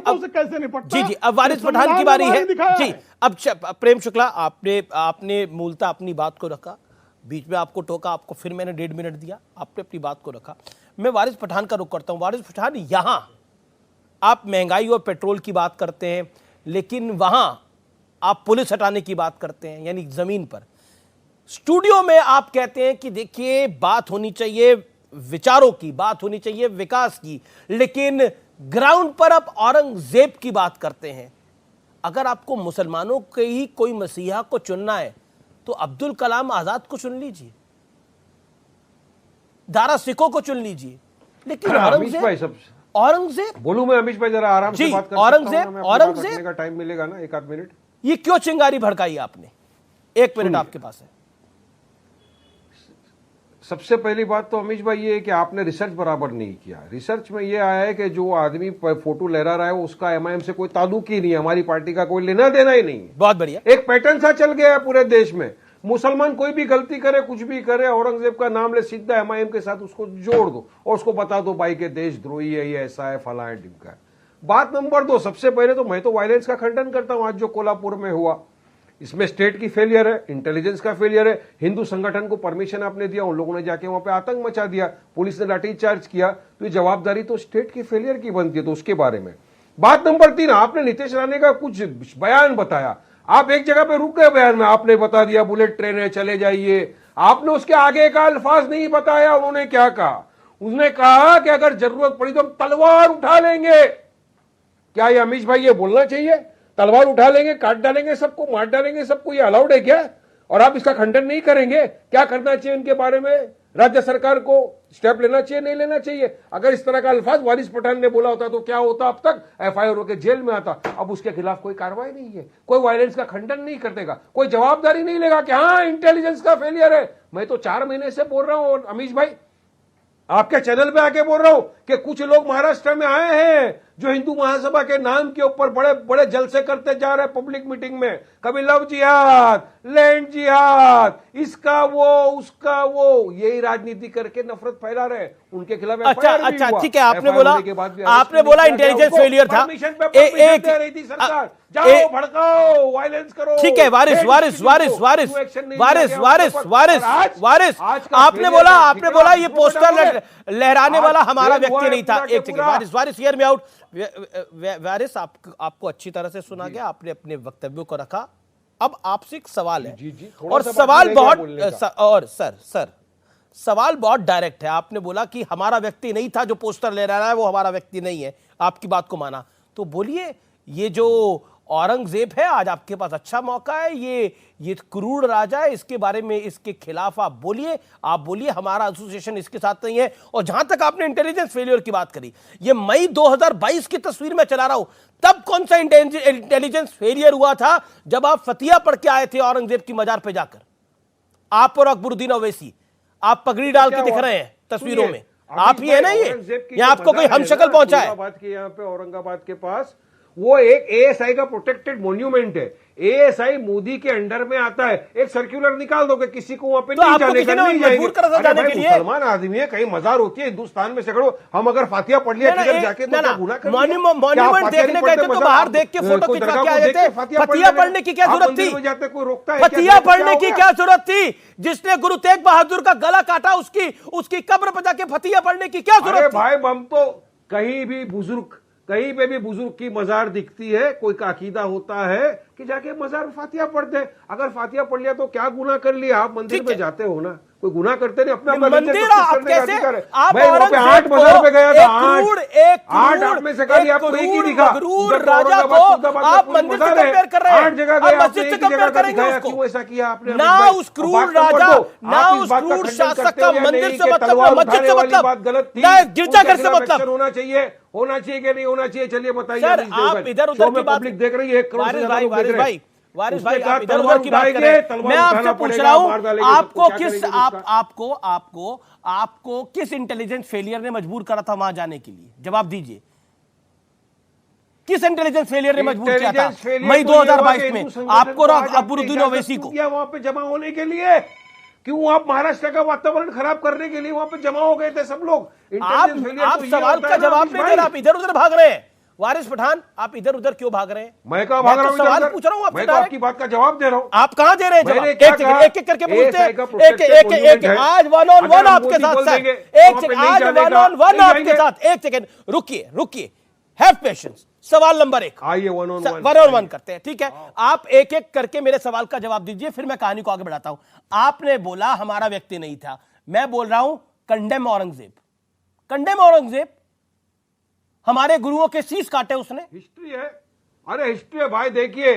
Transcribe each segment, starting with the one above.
अब कैसे निपटता? जी जी, अब वारिस पठान की बारी है जी। अब प्रेम शुक्ला, आपने मूलतः अपनी बात को रखा, बीच में आपको टोका, आपको फिर मैंने 1.5 मिनट दिया, आपने अपनी बात को रखा। मैं वारिस पठान का रुख करता हूं। वारिस पठान, यहां आप महंगाई और पेट्रोल की बात करते हैं, लेकिन वहां आप पुलिस हटाने की बात करते हैं, यानी जमीन पर। स्टूडियो में आप कहते हैं कि देखिए बात होनी चाहिए विचारों की, बात होनी चाहिए विकास की, लेकिन ग्राउंड पर आप औरंगजेब की बात करते हैं। अगर आपको मुसलमानों के ही कोई मसीहा को चुनना है तो अब्दुल कलाम आजाद को चुन लीजिए, दारा सिखों को चुन लीजिए, लेकिन औरंगजेब बोलूं मैं अमीश भाई, जरा आराम से बात कर औरंगजेब का टाइम मिलेगा ना, एक आध मिनट। ये क्यों चिंगारी भड़काई आपने? 1 मिनट आपके पास है। सबसे पहली बात तो अमीश भाई ये है कि आपने रिसर्च बराबर नहीं किया। रिसर्च में ये आया है कि जो आदमी फोटो लहरा रहा है उसका एमआईएम से कोई ताल्लुक ही नहीं है, हमारी पार्टी का कोई लेना देना ही नहीं है। बहुत बढ़िया, एक पैटर्न सा चल गया है पूरे देश में। मुसलमान कोई भी गलती करे, कुछ भी करे, औरंगजेब का नाम ले, सीधा एमआईएम के साथ उसको जोड़ दो और उसको बता दो भाई के देशद्रोही है, ये ऐसा है, फला है, ढिमका है। बात नंबर 2, सबसे पहले तो मैं तो वायलेंस का खंडन करता हूं। आज जो कोल्हापुर में हुआ, इसमें स्टेट की फेलियर है, इंटेलिजेंस का फेलियर है। हिंदू संगठन को परमिशन आपने दिया, उन लोगों ने जाके वहां पे आतंक मचा दिया, पुलिस ने लाठीचार्ज किया, तो ये जवाबदारी तो स्टेट की फेलियर की बनती है। तो उसके बारे में बात नंबर 3, आपने नीतीश राणे का कुछ बयान बताया, आप एक जगह पे रुक गए बयान में, आपने बता दिया बुलेट ट्रेन है, चले जाइए। आपने उसके आगे का अल्फाज नहीं बताया। उन्होंने क्या कहा? उसने कहा कि अगर जरूरत पड़ी तो हम तलवार उठा लेंगे। क्या ये अमीश भाई ये बोलना चाहिए? तलवार उठा लेंगे, काट डालेंगे सबको, मार डालेंगे सबको, ये अलाउड है क्या? और आप इसका खंडन नहीं करेंगे? क्या करना चाहिए इनके बारे में? राज्य सरकार को स्टेप लेना चाहिए, नहीं लेना चाहिए? अगर इस तरह का अल्फाज वारिस पठान ने बोला होता तो क्या होता? अब तक एफआईआर होकर जेल में आता। अब उसके खिलाफ कोई कार्रवाई नहीं है, कोई वायलेंस का खंडन नहीं करेगा, कोई जवाबदारी नहीं लेगा कि हाँ इंटेलिजेंस का फेलियर है। मैं तो 4 महीने से बोल रहा हूं, और अमीश भाई आपके चैनल पे आके बोल रहा हूं कि कुछ लोग महाराष्ट्र में आए हैं जो हिंदू महासभा के नाम के ऊपर बड़े बड़े जलसे करते जा रहे हैं पब्लिक मीटिंग में। कभी लव जिहाद, लैंड जिहाद, इसका वो उसका वो, यही राजनीति करके नफरत फैला रहे हैं। उनके खिलाफ अच्छा ठीक है, आपने बोला इंटेलिजेंस फेलियर था, सरकार जाओ भड़काओ, वायलेंस करो। ठीक है, वारिस आपने बोला ये पोस्टर लहराने वाला हमारा व्यक्ति नहीं था। एक सेकंड, वारिस हियर मी आउट। वारिस, आपको अच्छी तरह से सुना गया, आपने अपने वक्तव्यों को रखा। अब आपसे एक सवाल है, और सवाल सवाल बहुत डायरेक्ट है। आपने बोला कि हमारा व्यक्ति नहीं था जो पोस्टर ले रहा है, वो हमारा व्यक्ति नहीं है, आपकी बात को माना। तो बोलिए, ये जो औरंगजेब है, आज आपके पास अच्छा मौका है, ये क्रूर राजा है, इसके बारे में, इसके खिलाफ आप बोलिए, हमारा एसोसिएशन इसके साथ नहीं है। और जहां तक आपने इंटेलिजेंस फेलियर की बात करी, ये मई 2022 की तस्वीर में चला रहा हूं, तब कौन सा इंटेलिजेंस फेलियर हुआ था? जब आप फतिया पढ़ के आए थे औरंगजेब की मजार पे जाकर, आप और अकबरुद्दीन ओवैसी, आप पगड़ी डाल के दिख रहे हैं तस्वीरों में, आप ही है ना ये? या आपको कोई हमशक्ल पहुंचा है? यहाँ पे औरंगाबाद के पास वो एक एएसआई का प्रोटेक्टेड मॉन्यूमेंट है। एएसआई मोदी के अंडर में आता है। एक सर्कुलर निकाल दो कि किसी को वहां पे नहीं जाने का, नहीं जाएंगे। मुसलमान आदमी है, कहीं मजार होती है हिंदुस्तान में सैकड़ों। हम अगर फातिया पढ़ लिया किधर जाके तो क्या गुनाह कर? मॉन्यूमेंट देखने गए थे तो बाहर देख के फोटो खिंचवा के आए थे। फतिया पढ़ने की क्या जरूरत थी? कोई रोकता है? फतिया पढ़ने की क्या जरूरत थी? जिसने गुरु तेग बहादुर का गला काटा, उसकी कब्र पर जाके फतिया पढ़ने की क्या जरूरत थी? भाई हम तो कहीं पे भी बुजुर्ग की मजार दिखती है, कोई का अकीदा होता है कि जाके मजार फातिया पढ़ते हैं। अगर फातिया पढ़ लिया तो क्या गुनाह कर लिया? आप मंदिर में जाते हो ना, कोई गुनाह करते नहीं, अपना मंदिर आप कैसे? आप मैं वहां पे 8 मजार पे गया था, 8 में से खाली आपको एक ही दिखा। राजा को आप मंदिर से कंपेयर कर रहे हैं, 8 जगह गए, मस्जिद से कंपेयर करेंगे उसको? क्यों ऐसा किया आपने? ना उस क्रूर राजा, ना उस क्रूर शासक का मंदिर से मतलब, मस्जिद से मतलब, ना गिरजाघर से मतलब। होना चाहिए कि नहीं होना चाहिए? चलिए बताइए। सर, आप इधर उधर की बात देख रही है, वारिस भाई आप इधर उधर की बात करें। मैं आपसे पूछ रहा हूं, आपको किस इंटेलिजेंस फेलियर ने मजबूर करा था वहां जाने के लिए? जवाब दीजिए, किस इंटेलिजेंस फेलियर ने मजबूर किया था मई 2022 में आपको और अकबरुद्दीन ओवैसी को? वहां पे जमा होने के लिए क्यों? आप महाराष्ट्र का वातावरण खराब करने के लिए वहां पे जमा हो गए थे सब लोग। आप सवाल का जवाब नहीं दे रहे, आप इधर उधर भाग रहे हैं। वारिस पठान, आप इधर उधर क्यों भाग रहे हैं? मैं कहाँ भाग रहा हूँ? सवाल पूछ रहा हूँ आपसे। मैं तो आपकी बात का जवाब दे रहा हूँ। आप कहां दे रहे हैं जवाब? एक एक करके पूछते हैं। एक आज वन ऑन वन आपके साथ सर, एक सेकंड, आज वन ऑन वन आपके साथ। एक सेकंड रुकिए, हैव पेशेंस। सवाल नंबर 1, आइए वन ऑन वन करते हैं, ठीक है? आप एक एक करके मेरे सवाल का जवाब दीजिए, फिर मैं कहानी को आगे बढ़ाता हूं। आपने बोला हमारा व्यक्ति नहीं था, मैं बोल रहा हूं कंडेम औरंगजेब। हमारे गुरुओं के शीश काटे उसने। हिस्ट्री है, अरे हिस्ट्री है भाई। देखिए,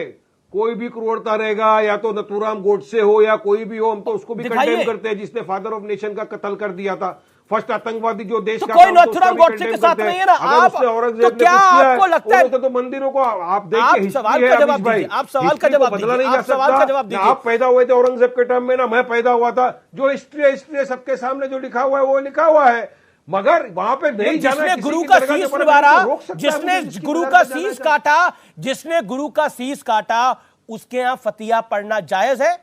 कोई भी क्रूरता रहेगा, या तो नथुराम गोडसे हो या कोई भी हो, हम तो उसको भी कंडेम करते हैं, जिसने फादर ऑफ नेशन का कत्ल कर दिया था, फर्स्ट आतंकवादी जो देश का। कोई नथुराम गोडसे के साथ नहीं है ना आप? तो क्या आपको लगता है तो मंदिरों को आप देखिए, सवाल का जवाब दीजिए, आप सवाल का जवाब बदला नहीं जा सकता। आप आप पैदा हुए थे औरंगजेब के टाइम में ना, मैं पैदा हुआ था। जो हिस्ट्री है सबके सामने जो लिखा हुआ है वो लिखा हुआ है, मगर वहां पे नहीं जाना। जिसने गुरु का शीश निवारा, जिसने गुरु का शीश काटा, जिसने गुरु का शीश काटा, उसके यहां फतिया पढ़ना जायज है?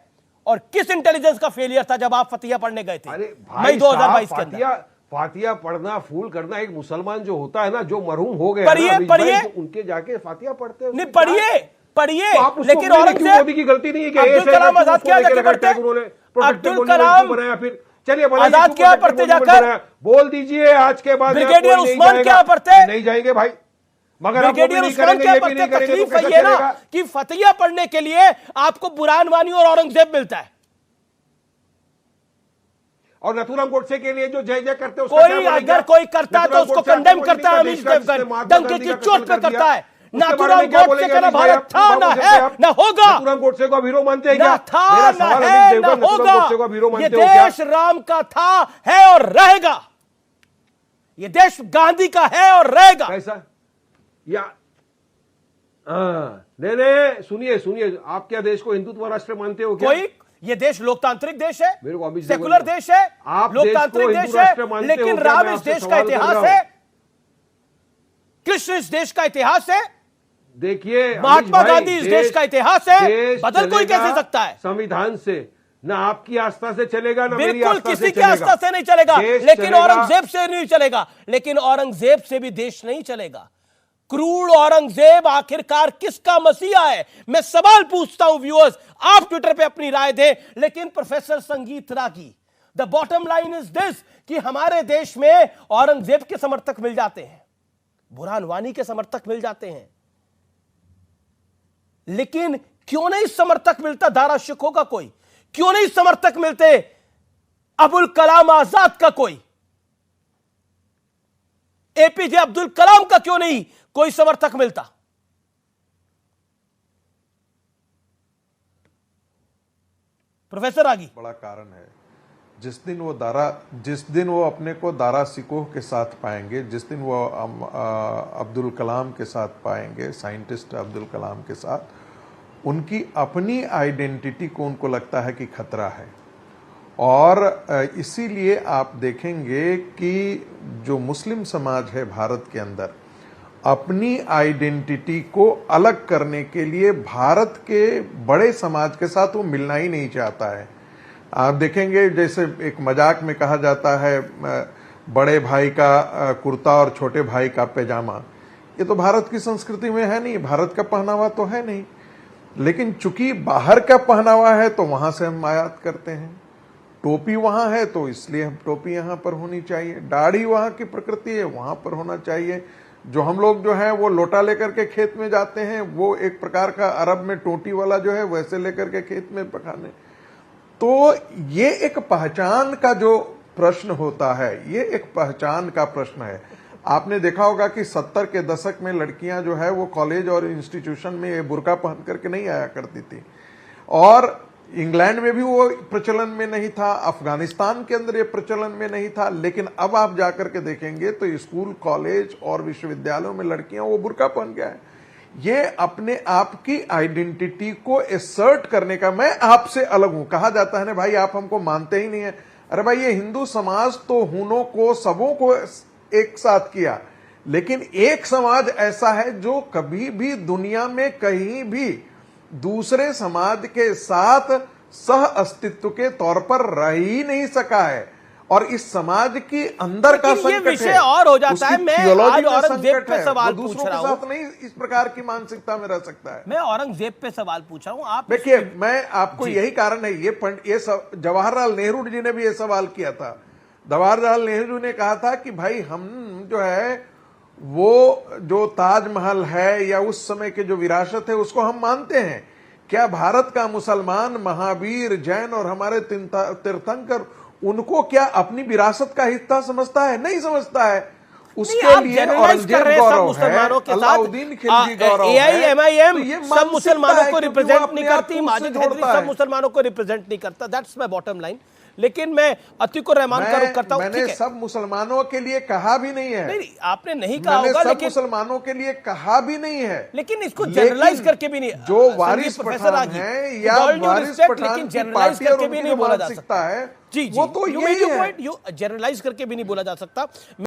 और किस इंटेलिजेंस का फेलियर था जब आप फतिया पढ़ने गए थे मई 2022 के अंदर? फातिया पढ़ना, फूल करना, एक मुसलमान जो होता है ना, जो मरहूम हो गए, पढ़िए, उनके जाके फातिया पढ़ते हैं। नहीं, पढ़िए। तो लेकिन औरंगजेब, मोदी की गलती नहीं है कि अब्दुल कलाम आजाद क्या जाके पढ़ते? अब्दुल कलाम बनाया, फिर चलिए आजाद क्या पढ़ते जाकर? बोल दीजिए आज के बाद। ब्रिगेडियर उस्मान क्या पढ़ते? नहीं जाएंगे भाई, मगर ब्रिगेडियर उस्मान क्या पढ़ते? तकलीफ है ये ना कि फतिया पढ़ने के लिए आपको बुरहान वानी और औरंगजेब मिलता है, और नथुराम गोडसे के लिए जो जय जय करते हैं, कोई अगर कोई करता है तो उसको कंडेम करता है अमीश देवगन, डंके की चोट पे करता है। नाथुराम गोडसे का ना भारत था, ना है, ना होगा। नथुराम गोडसे को हीरो मानते हैं क्या? ना था, ना है, ना होगा। ये देश राम का था, है और रहेगा। ये देश गांधी का है और रहेगा। कैसा? या नहीं, सुनिए, आप क्या देश को हिंदुत्व राष्ट्र मानते हो क्या? कोई, ये देश लोकतांत्रिक देश है, मेरे को सेकुलर देश है, आप लोकतांत्रिक देश है, लेकिन राम इस देश का इतिहास है, कृष्ण इस देश का इतिहास है, देखिए महात्मा गांधी इस देश का इतिहास है। बदल कोई कैसे सकता है? संविधान से, ना आपकी आस्था से चलेगा, ना मेरी बिल्कुल आस्था किसी की आस्था से नहीं चलेगा, लेकिन औरंगजेब से नहीं चलेगा। लेकिन औरंगजेब से भी देश नहीं चलेगा। क्रूर औरंगजेब आखिरकार किसका मसीहा है? मैं सवाल पूछता हूं व्यूअर्स, आप ट्विटर पे अपनी राय दें। लेकिन professor Sangeet Ragi, the bottom line is this कि हमारे देश में औरंगजेब के समर्थक मिल जाते हैं, बुरहान वानी के समर्थक मिल जाते हैं, लेकिन क्यों नहीं समर्थक मिलता दारा शिकोह का कोई? क्यों नहीं समर्थक मिलते अबुल कलाम आजाद का कोई? एपीजे अब्दुल कलाम का क्यों नहीं कोई समर्थक मिलता? प्रोफेसर आगी, बड़ा कारण है। जिस दिन वो अपने को दारा शिकोह के साथ पाएंगे, जिस दिन वो अब्दुल कलाम के साथ पाएंगे, साइंटिस्ट अब्दुल कलाम के साथ, उनकी अपनी आइडेंटिटी को उनको लगता है कि खतरा है। और इसीलिए आप देखेंगे कि जो मुस्लिम समाज है भारत के अंदर, अपनी आइडेंटिटी को अलग करने के लिए भारत के बड़े समाज के साथ वो मिलना ही नहीं चाहता है। आप देखेंगे जैसे एक मजाक में कहा जाता है, बड़े भाई का कुर्ता और छोटे भाई का पैजामा। ये तो भारत की संस्कृति में है नहीं, भारत का पहनावा तो है नहीं। लेकिन चूंकि बाहर का पहनावा है तो वहां से हम आयात करते हैं। टोपी वहां है तो इसलिए हम टोपी यहां पर होनी चाहिए। दाढ़ी वहां की प्रकृति है, वहां पर होना चाहिए। जो हम लोग जो है वो लोटा लेकर के खेत में जाते हैं, वो एक प्रकार का अरब में टोटी वाला जो है वैसे लेकर के खेत में पकाने। तो ये एक पहचान का जो प्रश्न होता है, ये एक पहचान का प्रश्न है। आपने देखा होगा कि 70 के दशक में लड़कियां जो है वो कॉलेज और इंस्टीट्यूशन में ये बुर्का पहन करके नहीं आया करती थी, और इंग्लैंड में भी वो प्रचलन में नहीं था, अफगानिस्तान के अंदर ये प्रचलन में नहीं था। लेकिन अब आप जाकर के देखेंगे तो स्कूल, कॉलेज और विश्वविद्यालयों में लड़कियां वो बुर्का पहन के आए। ये अपने आप की आइडेंटिटी को एसर्ट करने का, मैं आपसे अलग हूं। कहा जाता है ना भाई आप हमको मानते ही नहीं है। अरे भाई ये हिंदू समाज तो हूनों को, सबों को एक साथ किया, लेकिन एक समाज ऐसा है जो कभी भी दुनिया में कहीं भी दूसरे समाज के साथ सह अस्तित्व के तौर पर रह ही नहीं सका है। और इस समाज के अंदर का लेकिन ये संकट विषय है, और हो जाता है। उसकी मैं theology आज में औरंगजेब संकट पे है, सवाल वो पूछ दूसरों रहा के हूं। साथ नहीं इस प्रकार की मानसिकता में रह सकता है। मैं औरंगजेब पे सवाल पूछ रहा हूं। आप देखिए, मैं आपको यही कारण है, ये जवाहरलाल नेहरू जी ने भी ये सवाल किया था। जवाहरलाल नेहरू ने कहा था कि भाई हम जो है वो जो ताजमहल है या उस समय के जो विरासत है उसको हम मानते हैं, क्या भारत का मुसलमान महावीर जैन और हमारे तीर्थंकर उनको क्या अपनी विरासत का हिस्सा समझता है? नहीं समझता है। उसके लिए औरंगजेब गौरव है, अलाउद्दीन खिलजी गौरव है। AIMIM तो ये सब मानसिकता मुसलमानों है, को क्योंकि वो रिप्रेजेंट अपने नहीं आप करती, को उससे माजिद हैदरी जोड़ता सब है। मुसलमानों को रिप्रेजेंट नहीं करता। That's my bottom line. लेकिन मैं अतीकुर रहमान का रुख करता हूं। मैंने ठीक है, सब मुसलमानों के लिए कहा भी नहीं है। नहीं आपने नहीं कहा मैंने होगा, सब लेकिन मुसलमानों के लिए कहा भी नहीं है, लेकिन इसको जनरलाइज करके भी नहीं। जो संदीप वारिस प्रोफेसर पठान आगी, है with या all due वारिस respect, पठान लेकिन की जनरलाइज पार्टी और करके भी उनकी नहीं जो बोला जा मानसिकता सकता है, जी वो तो यू यही मेड योर है। पॉइंट, यू जनरलाइज करके भी नहीं बोला जा सकता।